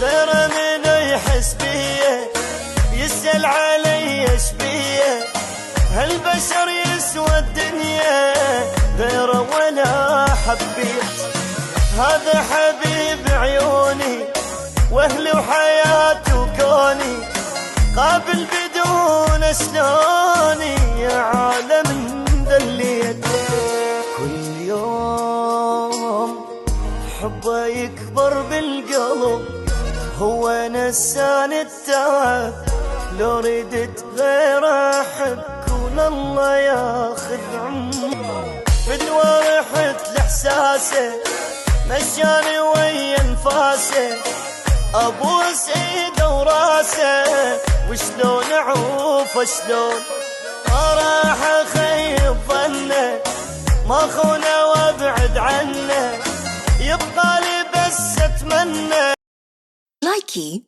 غيره منو يحس بيه، يسأل علي ايش بيه، هالبشر يسوى الدنيا غيره ولا حبيت. هذا حبيب عيوني واهلي وحياتي وكوني، قابل بدون شلوني يا عالم ذليت. كل يوم حبه يكبر بالقلب، هو نساني التعب، لو ردت غير احب كون الله ياخذ عمري. بدوى رحت لاحساسه مشاني ويا انفاسه، ابوس ايده وراسه وشلون اعوفه شلون. ما راح اخيب ظنه، ما خونه وابعد عنه، يبقى لي بس اتمنى. لايكي